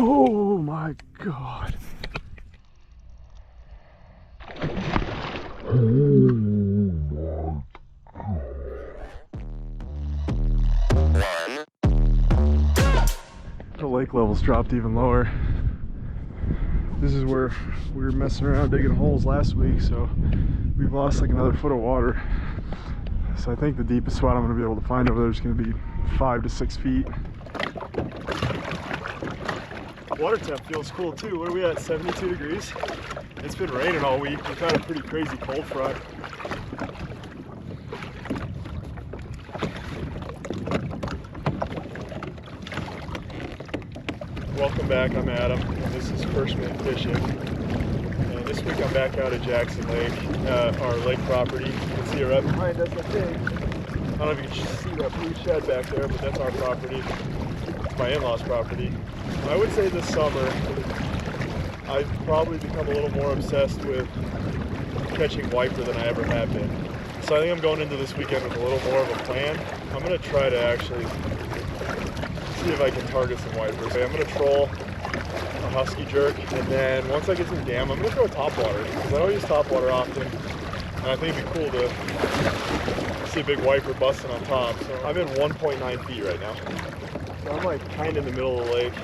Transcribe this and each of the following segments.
Oh my God. The lake levels dropped even lower. This is where we were messing around digging holes last week, so we've lost like another foot of water. So I think the deepest spot I'm going to be able to find over there is going to be 5 to 6 feet. Water temp feels cool too. What are we at, 72 degrees? It's been raining all week. We've had a pretty crazy cold front. Welcome back, I'm Adam, and this is First Man Fishing. And this week I'm back out at Jackson Lake, our lake property. You can see it right behind us, I think. I don't know if you can see that blue shed back there, but that's our property. It's my in-laws' property. I would say this summer, I've probably become a little more obsessed with catching wiper than I ever have been. So I think I'm going into this weekend with a little more of a plan. I'm going to try to actually see if I can target some wipers. I'm going to troll a Husky Jerk, and then once I get some gam, I'm going to throw a topwater, because I don't use topwater often, and I think it'd be cool to see a big wiper busting on top. So I'm in 1.9 feet right now. So I'm like kind of in the middle of the lake,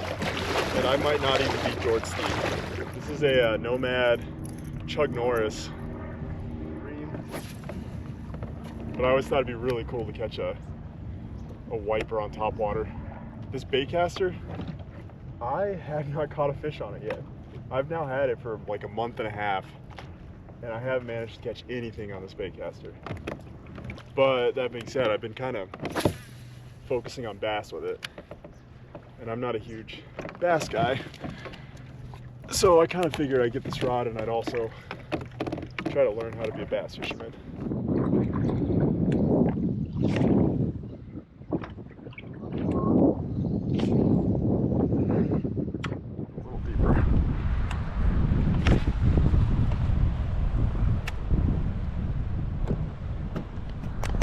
and I might not even beat George Steve. This is a Nomad Chug Norris. But I always thought it'd be really cool to catch a wiper on topwater. This baitcaster, I have not caught a fish on it yet. I've now had it for like a month and a half, and I haven't managed to catch anything on this baitcaster. But that being said, I've been kind of focusing on bass with it, and I'm not a huge bass guy. So I kind of figured I'd get this rod, and I'd also try to learn how to be a bass fisherman.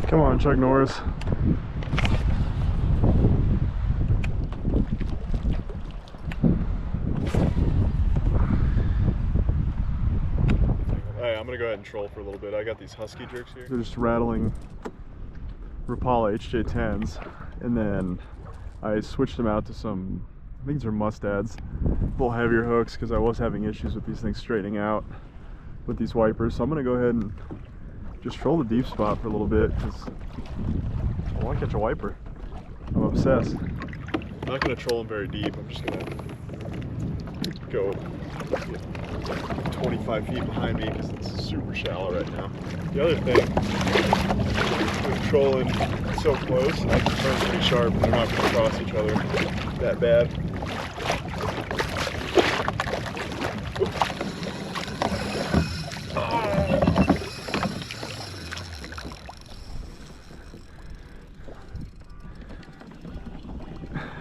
Come on, Chuck Norris. Hey, I'm gonna go ahead and troll for a little bit. I got these Husky Jerks here. They're just rattling Rapala HJ10s, and then I switched them out to some, I think these are mustads, a little heavier hooks, because I was having issues with these things straightening out with these wipers. So I'm gonna go ahead and just troll the deep spot for a little bit, because I want to catch a wiper. I'm obsessed. I'm not going to troll them very deep. I'm just going to go 25 feet behind me, because it's super shallow right now. The other thing with trolling so close, I can turn pretty sharp and they're not going to cross each other that bad.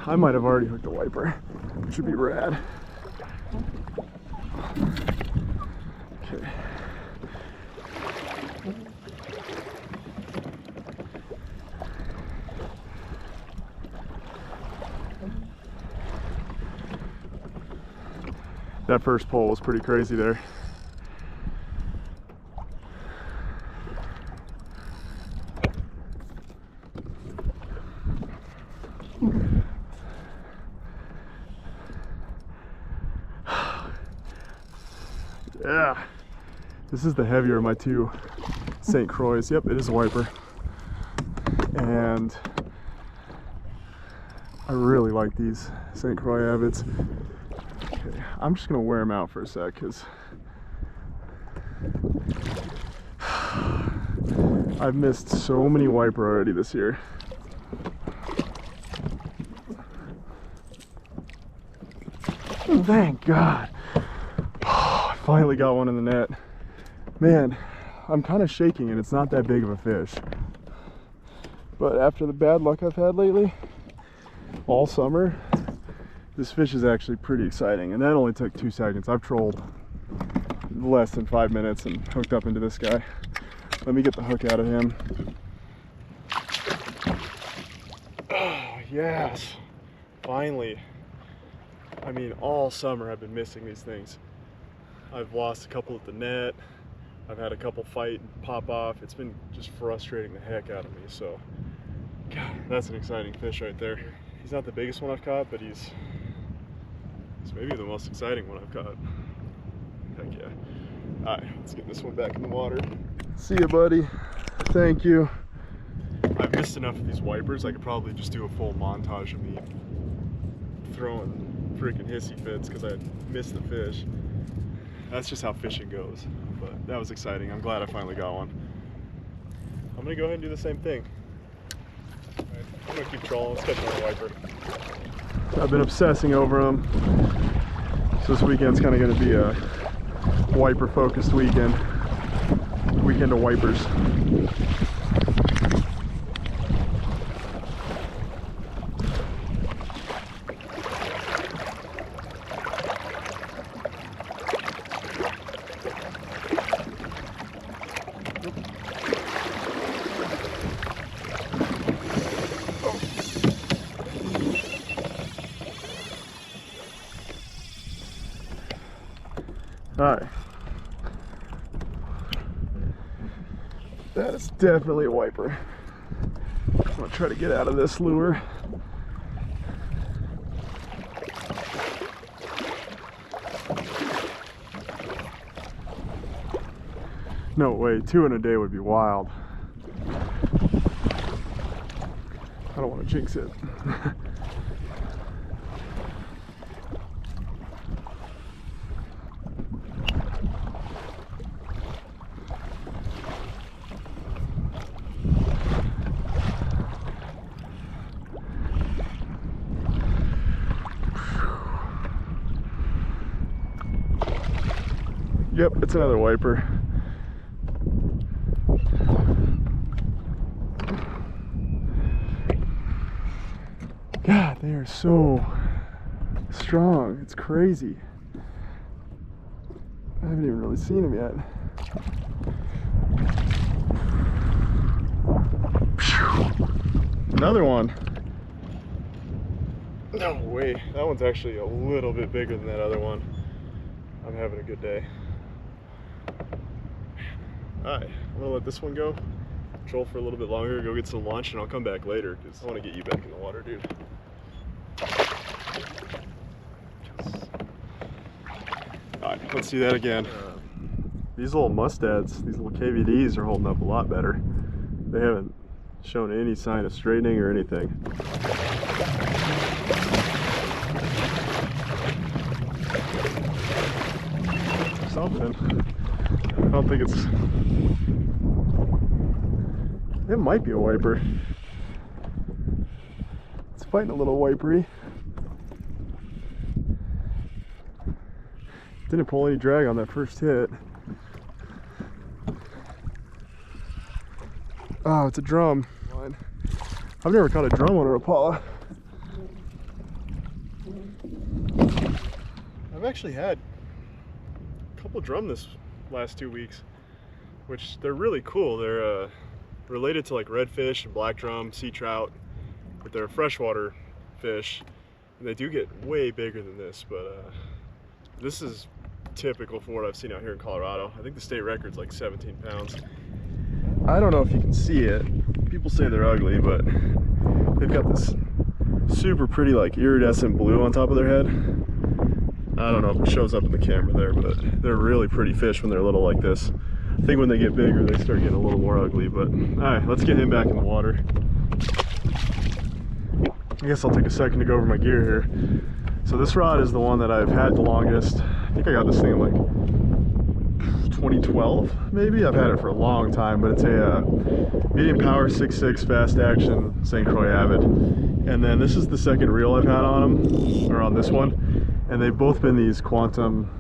I might have already hooked a wiper, which would be rad. Okay. That first pull was pretty crazy there. Yeah, this is the heavier of my two St. Croix. Yep, it is a wiper. And I really like these St. Croix Abbots. Okay, I'm just gonna wear them out for a sec, because I've missed so many wiper already this year. Thank God. Finally got one in the net. Man, I'm kind of shaking, and it's not that big of a fish. But after the bad luck I've had lately, all summer, this fish is actually pretty exciting. And that only took 2 seconds. I've trolled less than 5 minutes and hooked up into this guy. Let me get the hook out of him. Oh, yes. Finally. I mean, all summer I've been missing these things. I've lost a couple at the net. I've had a couple fight and pop off. It's been just frustrating the heck out of me. So, God, that's an exciting fish right there. He's not the biggest one I've caught, but he's maybe the most exciting one I've caught. Heck yeah. All right, let's get this one back in the water. See ya, buddy. Thank you. I've missed enough of these wipers. I could probably just do a full montage of me throwing freaking hissy fits because I missed the fish. That's just how fishing goes. But that was exciting. I'm glad I finally got one. I'm gonna go ahead and do the same thing. All right, I'm gonna keep trolling. Let's catch another wiper. I've been obsessing over them. So this weekend's kind of gonna be a wiper focused weekend. Weekend of wipers. Alright. That is definitely a wiper. I'm gonna try to get out of this lure. No way, 2 in a day would be wild. I don't want to jinx it. Yep, it's another wiper. God, they are so strong. It's crazy. I haven't even really seen them yet. Another one. No way. That one's actually a little bit bigger than that other one. I'm having a good day. Alright, I'm gonna let this one go. Troll for a little bit longer, go get some lunch, and I'll come back later because I want to get you back in the water, dude. Alright, let's see that again. These little mustads, these little KVDs are holding up a lot better. They haven't shown any sign of straightening or anything. Something. I don't think it's... It might be a wiper. It's fighting a little wipery. Didn't pull any drag on that first hit. Oh, it's a drum. I've never caught a drum on a Rapala. I've actually had a couple drum this last 2 weeks, which they're really cool. They're related to like redfish and black drum, sea trout, but they're freshwater fish, and they do get way bigger than this, but this is typical for what I've seen out here in Colorado. I think the state record's like 17 pounds. I don't know if you can see it. People say they're ugly, but they've got this super pretty like iridescent blue on top of their head. I don't know if it shows up in the camera there, but they're really pretty fish when they're little like this. I think when they get bigger, they start getting a little more ugly, but all right, let's get him back in the water. I guess I'll take a second to go over my gear here. So this rod is the one that I've had the longest. I think I got this thing in like 2012, maybe. I've had it for a long time, but it's a medium power 6.6 fast action St. Croix Avid. And then this is the second reel I've had on them, or on this one. And they've both been these quantum,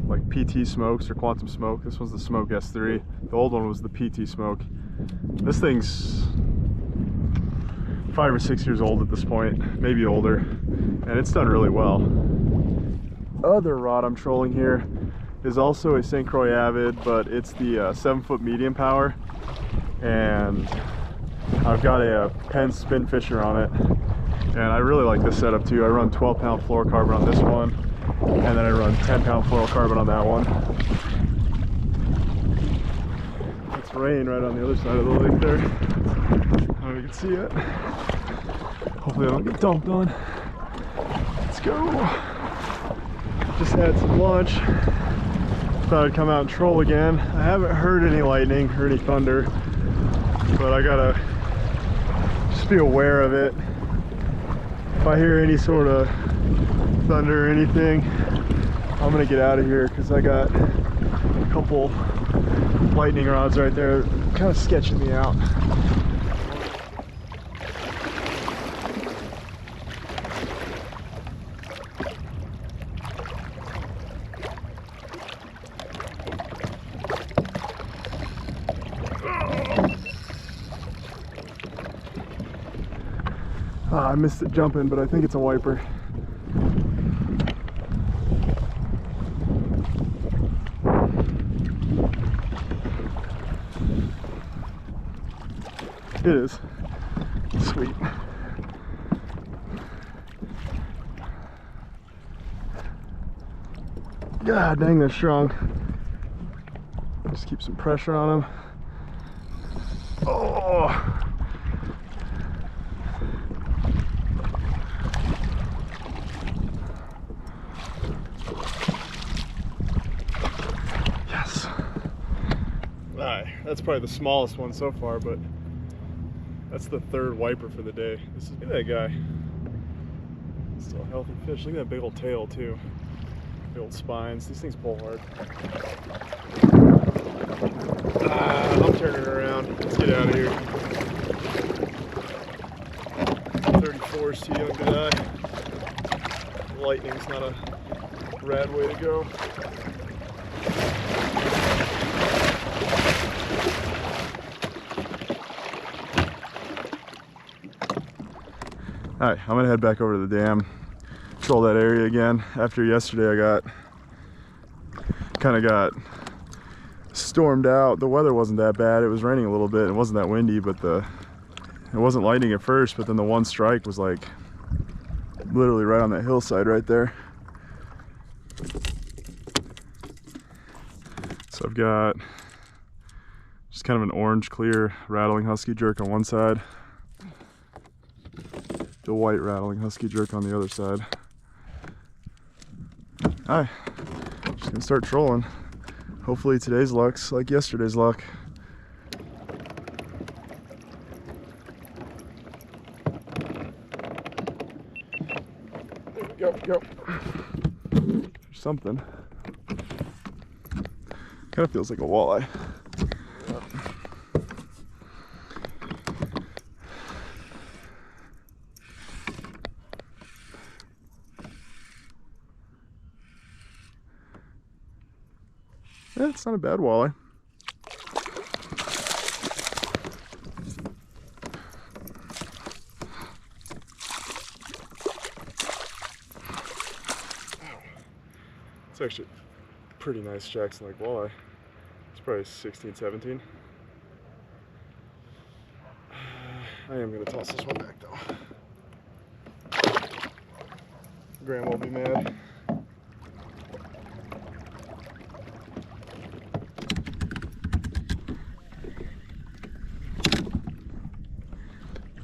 like PT smokes or quantum smoke. This one's the Smoke S3. The old one was the PT smoke. This thing's 5 or 6 years old at this point, maybe older, and it's done really well. Other rod I'm trolling here is also a St. Croix Avid, but it's the 7-foot medium power, and I've got a Penn Spin Fisher on it. And I really like this setup too. I run 12-pound fluorocarbon on this one, and then I run 10-pound fluorocarbon on that one. It's rain right on the other side of the lake there. I don't know if you can see it. Hopefully I don't get dumped on. Let's go. Just had some lunch. Thought I'd come out and troll again. I haven't heard any lightning or any thunder, but I gotta just be aware of it. If I hear any sort of thunder or anything, I'm gonna get out of here because I got a couple lightning rods right there kind of sketching me out. I missed it jumping, but I think it's a wiper. It is. Sweet. God dang, they're strong. Just keep some pressure on them. Oh! Yes! That's probably the smallest one so far, but that's the third wiper for the day. Look at that guy. Still a healthy fish. Look at that big old tail too. Big old spines. These things pull hard. I'm turning around. Let's get out of here. 34 is too young to die. Lightning's not a rad way to go. Alright, I'm gonna head back over to the dam, troll that area again. After yesterday I got stormed out. The weather wasn't that bad. It was raining a little bit. It wasn't that windy, but it wasn't lightning at first, but then the one strike was like literally right on that hillside right there. So I've got just kind of an orange clear rattling husky jerk on one side, the white rattling husky jerk on the other side. Hi, just gonna start trolling. Hopefully today's luck's like yesterday's luck. There we go. There's something. Kind of feels like a walleye. Yeah, it's not a bad walleye. It's actually a pretty nice Jackson Lake walleye. It's probably 16, 17. I am going to toss this one back though. Grandma will be mad.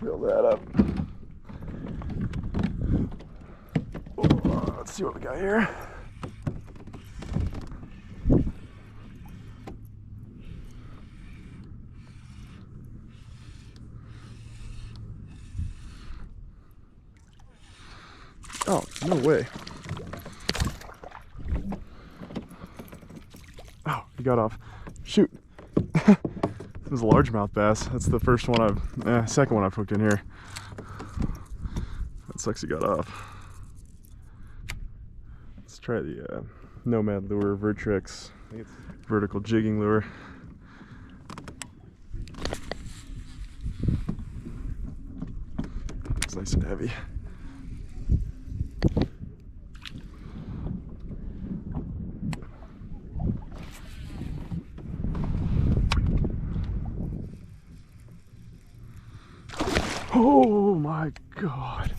Fill that up. Oh, let's see what we got here. Oh, no way. Oh, he got off. Shoot. This is a largemouth bass. That's the first one second one I've hooked in here. That sucks he got off. Let's try the Nomad lure Vertrex. I think it's vertical jigging lure. It's nice and heavy. Oh my God.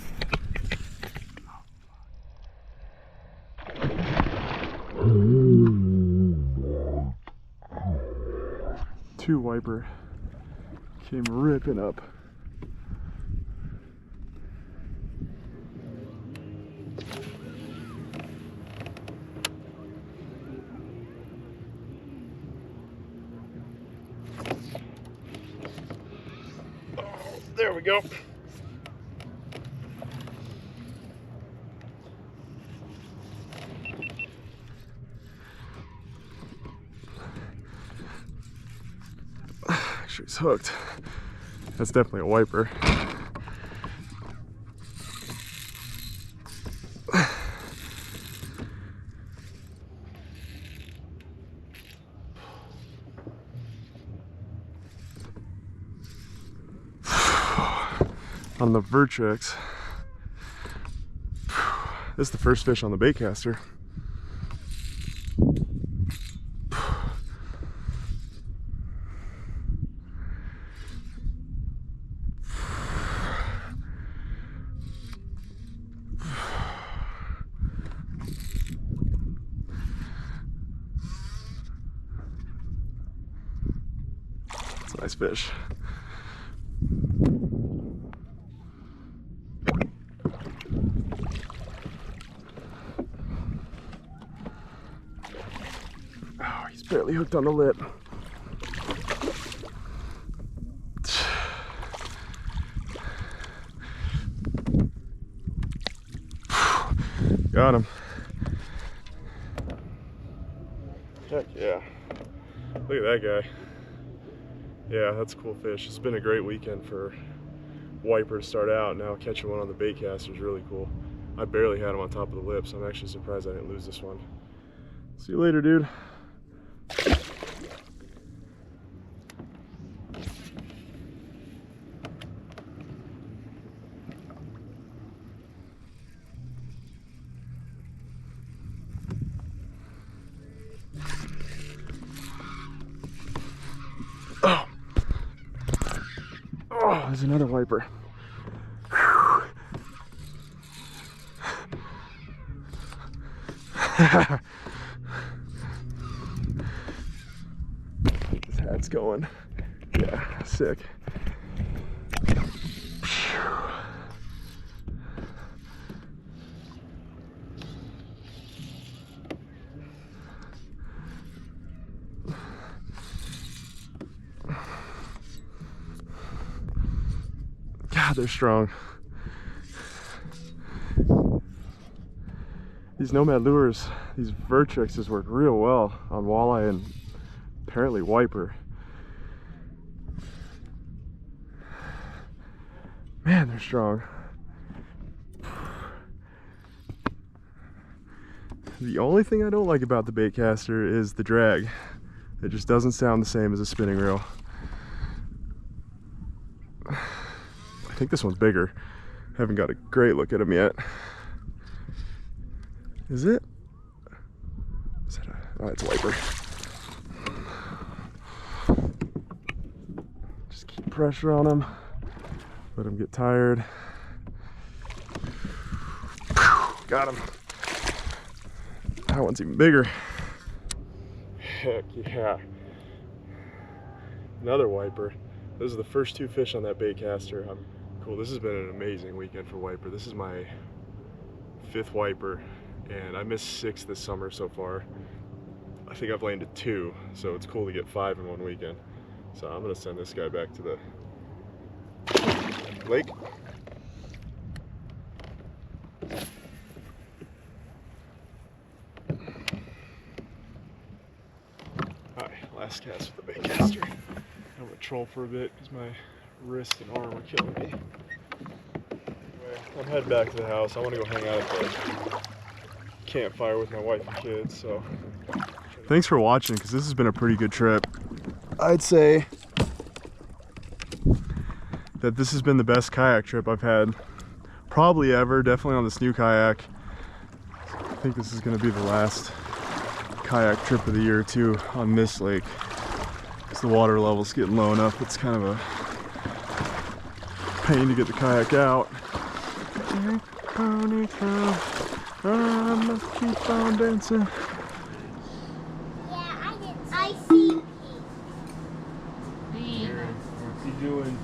2 wiper came ripping up. Oh, there we go. Actually, he's hooked. That's definitely a wiper. On the Vertrex. This is the first fish on the baitcaster. It's a nice fish. Oh, he's barely hooked on the lip. Got him. Heck yeah. Look at that guy. Yeah, that's a cool fish. It's been a great weekend for wiper to start out. Now catching one on the baitcaster is really cool. I barely had him on top of the lip, so I'm actually surprised I didn't lose this one. See you later, dude. Oh, there's another wiper. This hat's going. Yeah, sick. God, they're strong. These Nomad lures, these Vertrexes work real well on walleye and apparently wiper. Man, they're strong. The only thing I don't like about the baitcaster is the drag. It just doesn't sound the same as a spinning reel. I think this one's bigger. Haven't got a great look at him yet. Is it? Is that a, oh, it's a wiper. Just keep pressure on him. Let him get tired. Got him. That one's even bigger. Heck yeah. Another wiper. Those are the first 2 fish on that baitcaster. Cool. This has been an amazing weekend for wiper. This is my 5th wiper, and I missed 6 this summer so far. I think I've landed 2, so it's cool to get 5 in one weekend. So I'm gonna send this guy back to the lake. Alright, last cast with the baitcaster. I'm gonna troll for a bit because my wrist and arm are killing me. Anyway, I'm heading back to the house. I want to go hang out at the campfire with my wife and kids. So thanks for watching, because this has been a pretty good trip. I'd say that this has been the best kayak trip I've had probably ever. Definitely on this new kayak. I think this is going to be the last kayak trip of the year too on this lake. The water level's getting low enough, it's kind of a pain to get the kayak out. I must keep on dancing. Yeah, I see doing